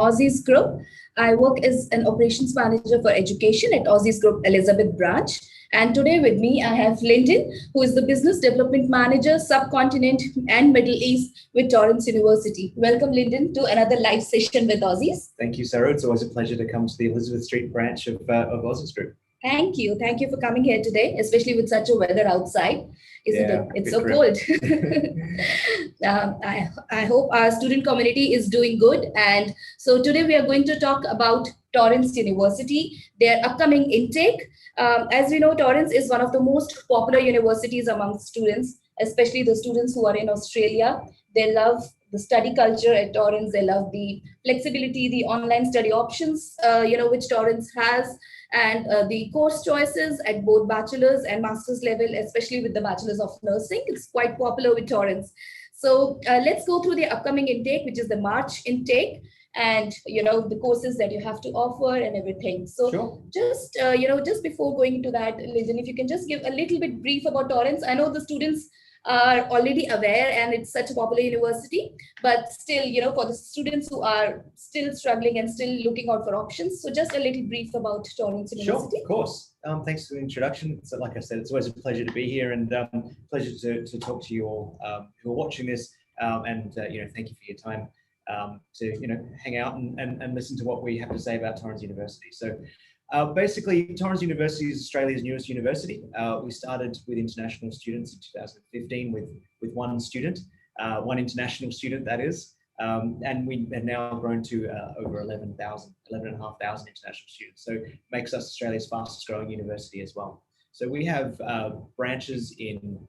Aussizz Group. I work as an operations manager for education at Aussizz Group Elizabeth branch. And today with me, I have Lyndon, who is the business development manager, subcontinent and Middle East with Torrens University. Welcome, Lyndon, to another live session with Aussizz. Thank you, Sarah. It's always a pleasure to come to the Elizabeth Street branch of Aussizz Group. Thank you. Thank you for coming here today, especially with such a weather outside. Isn't it? It's so cold. I hope our student community is doing good. And so today we are going to talk about Torrens University, their upcoming intake. As we know, Torrens is one of the most popular universities among students, especially the students who are in Australia. They love the study culture at Torrens. They love the flexibility, the online study options, which Torrens has, and the course choices at both bachelor's and master's level, especially with the bachelor's of nursing. It's quite popular with Torrens. So let's go through the upcoming intake, which is the March intake, and the courses that you have to offer and everything. So sure. Just before going into that, Lyndon, if you can just give a little bit brief about Torrens. I know the students are already aware and it's such a popular university, but still, for the students who are still struggling and still looking out for options, so just a little brief about Torrens University. Sure, of course. Thanks for the introduction. So like I said, it's always a pleasure to be here, and pleasure to talk to you all who are watching this, and thank you for your time to hang out and listen to what we have to say about Torrens University. So basically, Torrens University is Australia's newest university. We started with international students in 2015 with one student, one international student, that is. And we have now grown to over 11,500 international students. So it makes us Australia's fastest growing university as well. So we have branches in,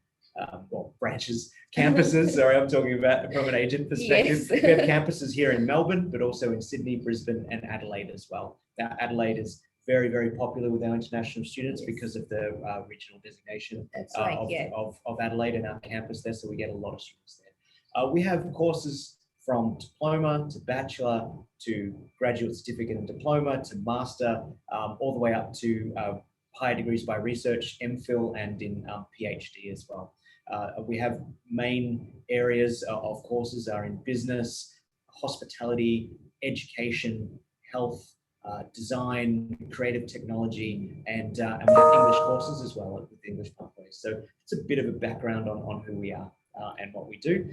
campuses, sorry, I'm talking about from an agent perspective. Yes. We have campuses here in Melbourne, but also in Sydney, Brisbane, and Adelaide as well. Now, Adelaide is very, very popular with our international students because of the regional designation of Adelaide and our campus there, so we get a lot of students there. We have courses from diploma to bachelor to graduate certificate and diploma to master, all the way up to higher degrees by research, MPhil, and in PhD as well. We have main areas of courses are in business, hospitality, education, health, design, creative technology, and we have English courses as well with English pathways. So it's a bit of a background on who we are and what we do.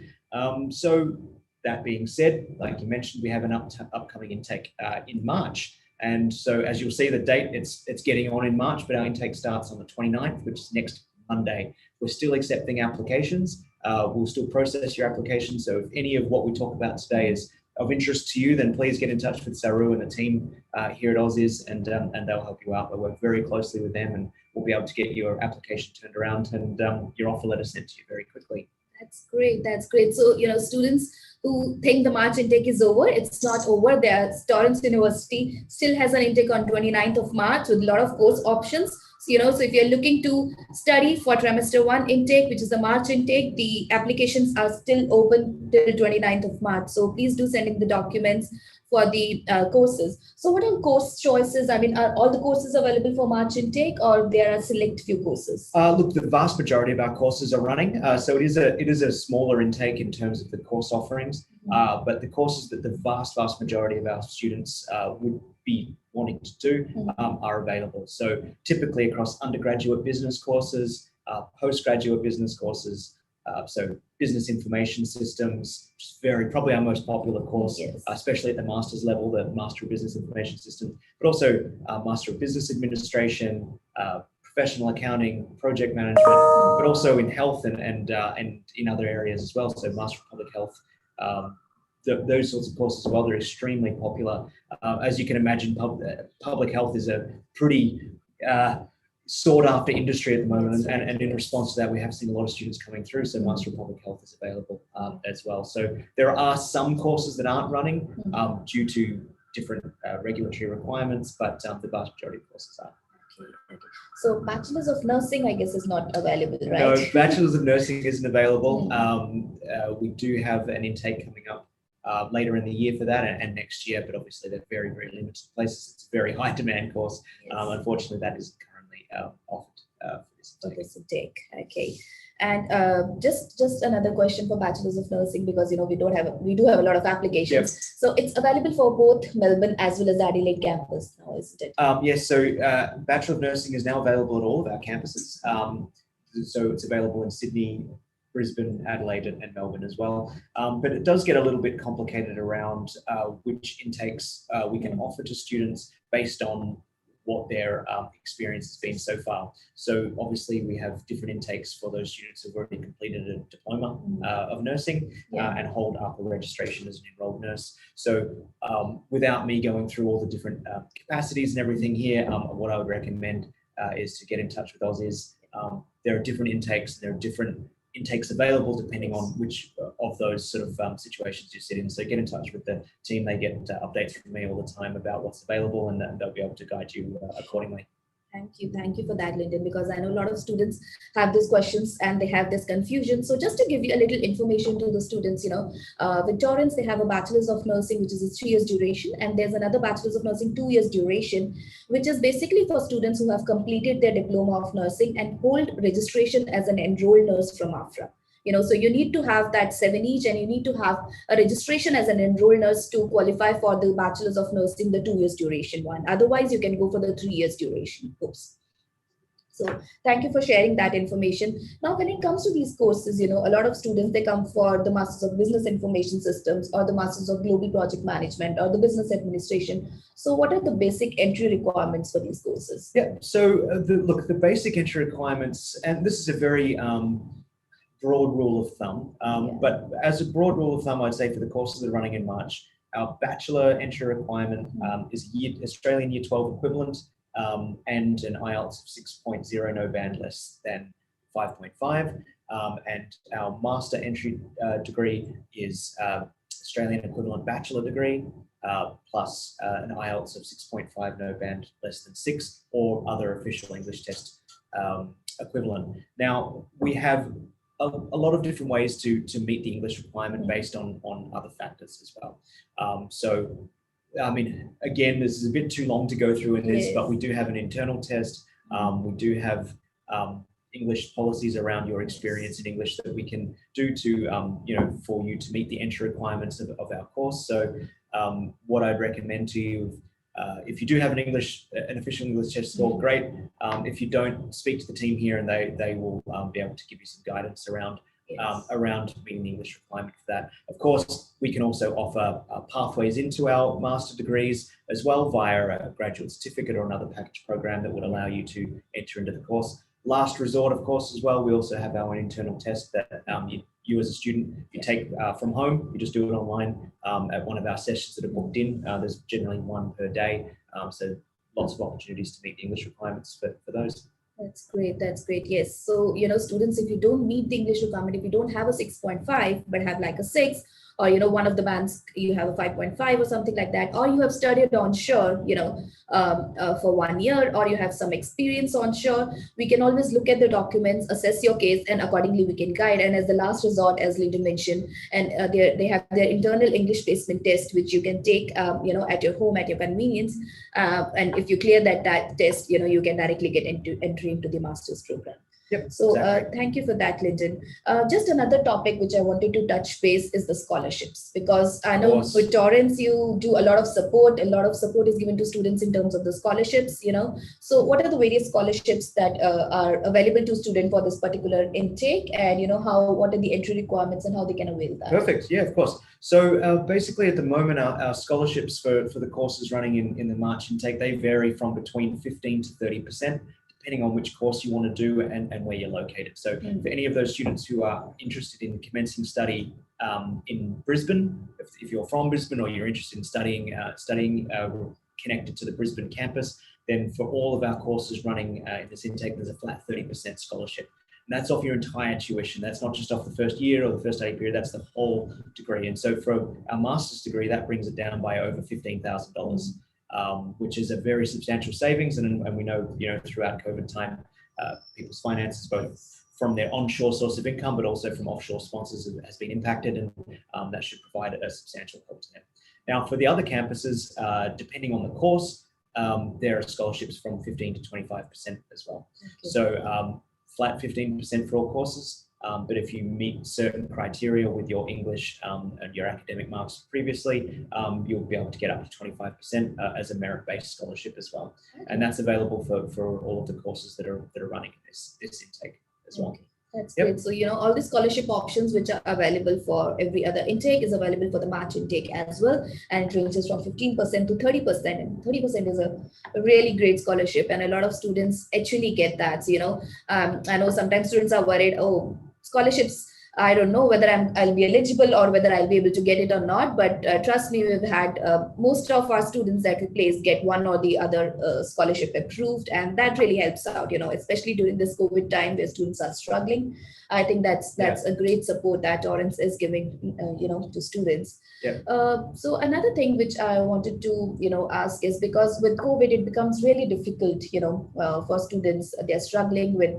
So that being said, like you mentioned, we have an upcoming intake in March. And so as you'll see the date, it's getting on in March, but our intake starts on the 29th, which is next Monday. We're still accepting applications. We'll still process your application. So if any of what we talk about today is of interest to you, then please get in touch with Saru and the team here at Aussizz, and they'll help you out. We work very closely with them, and we'll be able to get your application turned around and your offer letter sent to you very quickly. That's great. That's great. So, students who think the March intake is over, it's not over. Torrens University still has an intake on 29th of March with a lot of course options. So if you're looking to study for trimester 1 intake, which is the March intake, the applications are still open till 29th of March. So please do send in the documents for the courses. So what are course choices? I mean, are all the courses available for March intake, or there are select few courses? Look, the vast majority of our courses are running. So it is a smaller intake in terms of the course offerings, but the courses that the vast majority of our students would be wanting to do are available. So typically across undergraduate business courses, postgraduate business courses, so business information systems, which is probably our most popular course, yes, especially at the master's level, the Master of Business Information Systems, but also Master of Business Administration, professional accounting, project management, but also in health and in other areas as well. So Master of Public Health, those sorts of courses as well, they're extremely popular. As you can imagine, public health is a pretty sought after industry at the moment, and in response to that, we have seen a lot of students coming through. So Master of Public Health is available as well. So there are some courses that aren't running due to different regulatory requirements, but the vast majority of courses are. Okay. So Bachelor's of Nursing, I guess, is not available, right? No, Bachelor's of Nursing isn't available. We do have an intake coming up later in the year for that, and next year, but obviously they're very, very limited places. It's a very high demand course. Yes. Unfortunately, that isn't currently offered for this intake. Okay. And just another question for bachelors of nursing, because we do have a lot of applications. Yep. So it's available for both Melbourne as well as Adelaide campus now, isn't it? Yes. So Bachelor of Nursing is now available at all of our campuses. So it's available in Sydney, Brisbane, Adelaide, and Melbourne as well. But it does get a little bit complicated around which intakes we can offer to students based on what their experience has been so far. So obviously we have different intakes for those students who've already completed a diploma of nursing and hold up a registration as an enrolled nurse. So without me going through all the different capacities and everything here, what I would recommend is to get in touch with Aussizz. There are different intakes, and there are different intakes available depending on which of those sort of situations you sit in. So get in touch with the team. They get updates from me all the time about what's available, and they'll be able to guide you accordingly. Thank you for that, Lyndon, because I know a lot of students have these questions and they have this confusion. So just to give you a little information to the students, with Torrens, they have a bachelor's of nursing, which is a 3 years duration, and there's another bachelor's of nursing 2 years duration, which is basically for students who have completed their diploma of nursing and hold registration as an enrolled nurse from AFRA. So you need to have that 7 each, and you need to have a registration as an enrolled nurse to qualify for the bachelor's of nursing, the 2 years duration one. Otherwise, you can go for the 3 years duration course. So thank you for sharing that information. Now, when it comes to these courses, a lot of students, they come for the Masters of Business Information Systems or the Masters of Global Project Management or the Business Administration. So what are the basic entry requirements for these courses? Yeah, so the basic entry requirements, and this is a very broad rule of thumb, but as a broad rule of thumb, I'd say for the courses that are running in March, our bachelor entry requirement is Australian Year 12 equivalent and an IELTS of 6.0, no band less than 5.5. And our master entry degree is Australian equivalent bachelor degree plus an IELTS of 6.5, no band less than 6, or other official English test equivalent. Now, we have a lot of different ways to meet the English requirement based on other factors as well. So, I mean, again, this is a bit too long to go through in this, but we do have an internal test. We do have English policies around your experience in English that we can do to, for you to meet the entry requirements of our course. So what I'd recommend to you, if you do have an official English test score, great. If you don't, speak to the team here, and they will be able to give you some guidance around meeting the English requirement for that. Of course, we can also offer pathways into our master degrees as well via a graduate certificate or another package program that would allow you to enter into the course. Last resort, of course, as well, we also have our own internal test that you as a student, you take from home. You just do it online at one of our sessions that are booked in. There's generally one per day, so lots of opportunities to meet the English requirements for those. That's great. That's great. Yes. So, students, if you don't meet the English requirement, if you don't have a 6.5, but have like a 6, or, one of the bands, you have a 5.5 or something like that, or you have studied onshore, for 1 year, or you have some experience onshore, we can always look at the documents, assess your case, and accordingly we can guide. And as the last resort, as Lyndon mentioned, and they have their internal English placement test, which you can take, at your home, at your convenience. And if you clear that test, you can directly get entry into the master's program. Yep, so exactly. Thank you for that, Lyndon. Just another topic which I wanted to touch base is the scholarships, because I know with Torrens you do a lot of support. A lot of support is given to students in terms of the scholarships. So what are the various scholarships that are available to students for this particular intake, and what are the entry requirements and how they can avail that? Perfect. Yeah, of course. So basically, at the moment, our scholarships for the courses running in the March intake, they vary from between 15 to 30%. Depending on which course you want to do and where you're located. So for any of those students who are interested in commencing study in Brisbane, if you're from Brisbane or you're interested in studying connected to the Brisbane campus, then for all of our courses running in this intake, there's a flat 30% scholarship. And that's off your entire tuition. That's not just off the first year or the first study period, that's the whole degree. And so for our master's degree, that brings it down by over $15,000. Which is a very substantial savings, and we know throughout COVID time, people's finances, both from their onshore source of income, but also from offshore sponsors, has been impacted, and that should provide a substantial help to them. Now, for the other campuses, depending on the course, there are scholarships from 15 to 25% as well. Okay. So flat 15% for all courses, But if you meet certain criteria with your English and your academic marks previously, you'll be able to get up to 25% as a merit-based scholarship as well. And that's available for all of the courses that are running in this intake as well. Okay. That's great. So, all the scholarship options which are available for every other intake is available for the March intake as well. And it ranges from 15% to 30%. And 30% is a really great scholarship. And a lot of students actually get that. So, I know sometimes students are worried, oh, scholarships, I don't know whether I'll be eligible or whether I'll be able to get it or not. But trust me, we've had most of our students that we place get one or the other scholarship approved. And that really helps out, especially during this COVID time where students are struggling. I think that's a great support that Torrens is giving, to students. Yeah. So another thing which I wanted to, ask is because with COVID, it becomes really difficult, for students. They're struggling with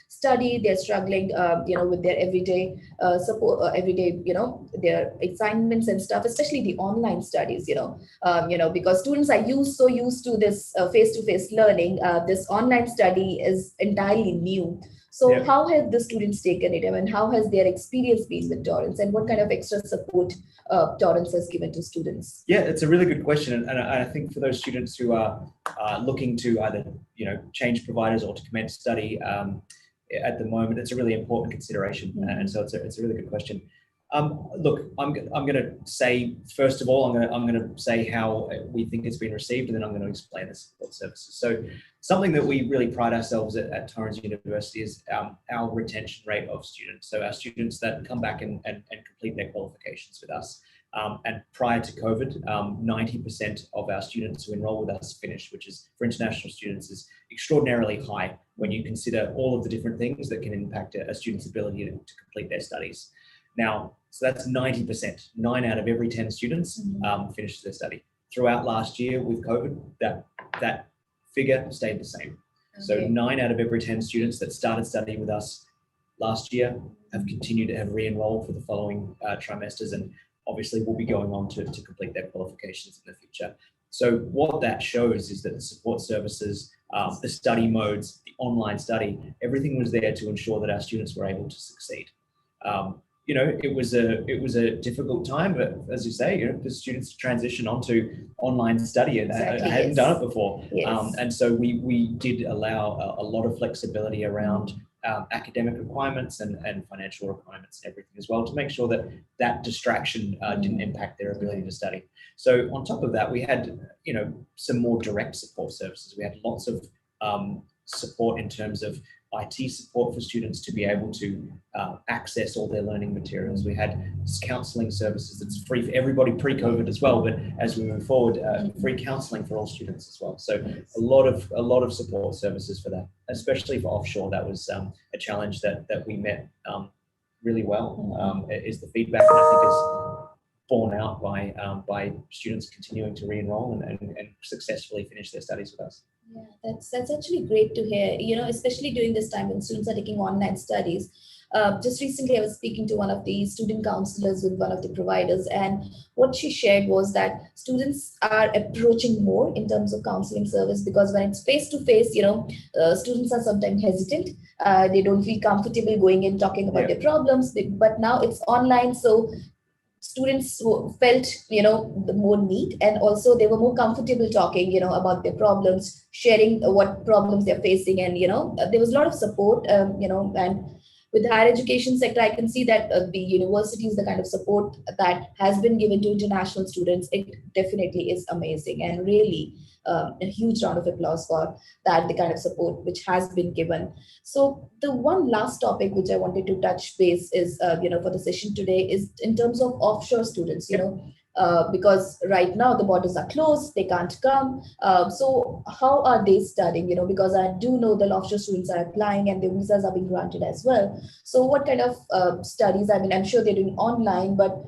study, they're struggling, with their everyday support, their assignments and stuff, especially the online studies, because students are so used to this face-to-face learning. This online study is entirely new. So how have the students taken it? I mean, how has their experience been with Torrens, and what kind of extra support Torrens has given to students? Yeah, it's a really good question. And I think for those students who are looking to either, change providers or to commence study at the moment, it's a really important consideration. Mm-hmm. And so it's a really good question. Look, I'm going to say, first of all, I'm going to say how we think it's been received, and then I'm going to explain the support services. So something that we really pride ourselves at Torrens University is our retention rate of students. So our students that come back and complete their qualifications with us. And prior to COVID, 90% of our students who enroll with us finished, which is, for international students, is extraordinarily high when you consider all of the different things that can impact a student's ability to complete their studies. Now, so that's 90%. 9 out of every 10 students finished their study. Throughout last year with COVID, that figure stayed the same. Okay. So 9 out of every 10 students that started studying with us last year have continued to have re-enrolled for the following trimesters, and obviously will be going on to complete their qualifications in the future. So what that shows is that the support services, the study modes, the online study, everything was there to ensure that our students were able to succeed. It was a difficult time, but as you say, for students to transition onto online study, and Exactly, I hadn't done it before. Yes. And so we did allow a lot of flexibility around academic requirements and financial requirements and everything as well, to make sure that distraction didn't impact their ability to study. So on top of that, we had, some more direct support services. We had lots of support in terms of IT support for students to be able to access all their learning materials. We had counselling services that's free for everybody pre-COVID as well, but as we move forward, free counselling for all students as well. So a lot of support services for that, especially for offshore. That was a challenge that we met really well. Is the feedback, and I think is borne out by students continuing to re-enroll and successfully finish their studies with us. Yeah, that's actually great to hear, especially during this time when students are taking online studies. Just recently, I was speaking to one of the student counselors with one of the providers, and what she shared was that students are approaching more in terms of counseling service, because when it's face-to-face, students are sometimes hesitant. They don't feel comfortable going in talking about their problems, but now it's online, so students who felt, the more need, and also they were more comfortable talking, about their problems, sharing what problems they're facing. And, there was a lot of support, and with the higher education sector, I can see that the universities, the kind of support that has been given to international students, it definitely is amazing, and really a huge round of applause for that, the kind of support which has been given. So the one last topic which I wanted to touch base is, for the session today, is in terms of offshore students, because right now the borders are closed, they can't come. So how are they studying? Because I do know that offshore students are applying and their visas are being granted as well. So what kind of studies? I mean, I'm sure they're doing online, but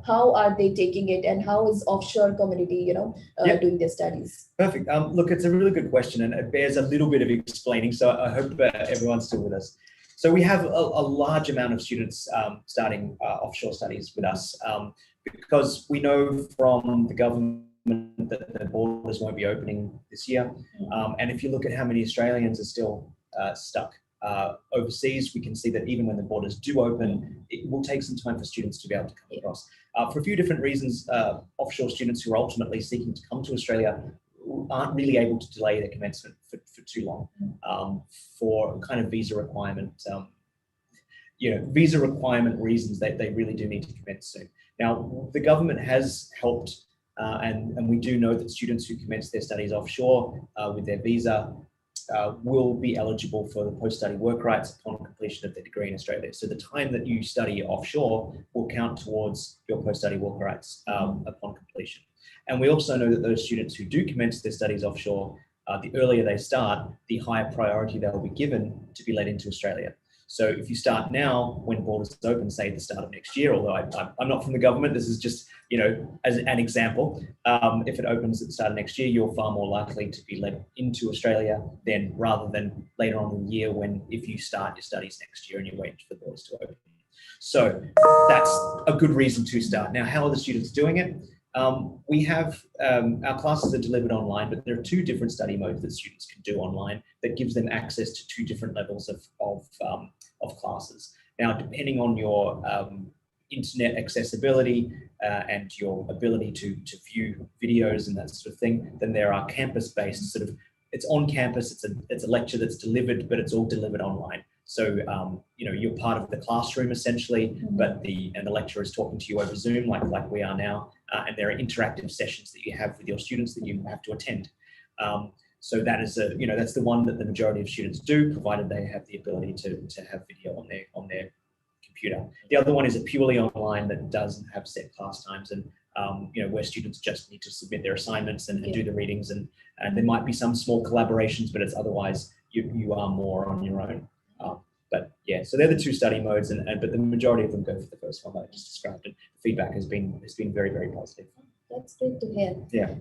how are they taking it, and how is offshore community, doing their studies? Perfect. Look, it's a really good question, and it bears a little bit of explaining. So I hope everyone's still with us. So we have a large amount of students starting offshore studies with us, because we know from the government that the borders won't be opening this year. And if you look at how many Australians are still stuck overseas, we can see that even when the borders do open, it will take some time for students to be able to come across. For a few different reasons, offshore students who are ultimately seeking to come to Australia aren't really able to delay their commencement for too long for kind of visa requirement. Visa requirement reasons that they really do need to commence soon. Now, the government has helped, and we do know that students who commence their studies offshore with their visa will be eligible for the post-study work rights upon completion of their degree in Australia. So the time that you study offshore will count towards your post-study work rights upon completion. And we also know that those students who do commence their studies offshore, the earlier they start, the higher priority they will be given to be let into Australia. So if you start now, when borders open, say at the start of next year, although I'm not from the government, this is just, as an example, if it opens at the start of next year, you're far more likely to be let into Australia than rather than later on in the year if you start your studies next year and you wait for the borders to open. So that's a good reason to start. Now, how are the students doing it? We have, our classes are delivered online, but there are two different study modes that students can do online that gives them access to two different levels of classes. Now, depending on your internet accessibility and your ability to view videos and that sort of thing, then there are campus-based it's on campus, it's a lecture that's delivered, but it's all delivered online. So, you're part of the classroom essentially, but the lecturer is talking to you over Zoom like we are now. And there are interactive sessions that you have with your students that you have to attend. So that is that's the one that the majority of students do, provided they have the ability to have video on their computer. The other one is a purely online that doesn't have set class times and where students just need to submit their assignments and do the readings and there might be some small collaborations, but it's otherwise you are more on your own. But yeah, so they're the two study modes, but the majority of them go for the first one that I just described, and the feedback has been very, very positive. That's great to hear. Yeah.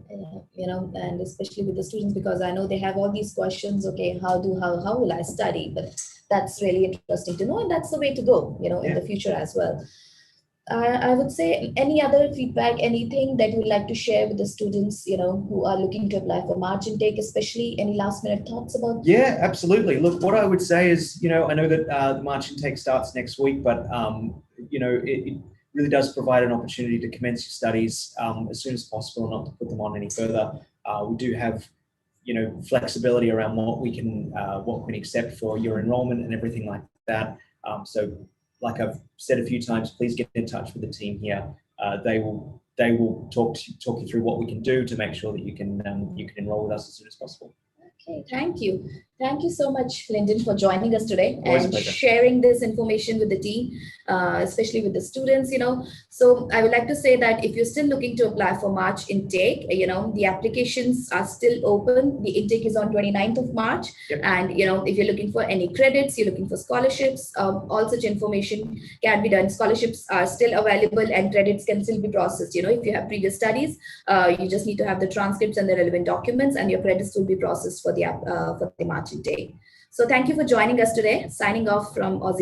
And especially with the students, because I know they have all these questions. Okay, how will I study? But that's really interesting to know, and that's the way to go. In the future as well. I would say, any other feedback, anything that you would like to share with the students, who are looking to apply for March intake, especially any last minute thoughts about? Yeah, absolutely. Look, what I would say is, I know that the March intake starts next week, but, it really does provide an opportunity to commence your studies as soon as possible, not to put them on any further. We do have, flexibility around what we can accept for your enrollment and everything like that. So like I've said a few times, please get in touch with the team here. They will talk you through what we can do to make sure that you can enroll with us as soon as possible. Okay, thank you. Thank you so much, Lyndon, for joining us today and pleasure. sharing this information with the team, especially with the students, So I would like to say that if you're still looking to apply for March intake, the applications are still open. The intake is on 29th of March. Yep. And, if you're looking for any credits, you're looking for scholarships, all such information can be done. Scholarships are still available and credits can still be processed. If you have previous studies, you just need to have the transcripts and the relevant documents, and your credits will be processed for the March intake. So thank you for joining us today. Signing off from Aussizz.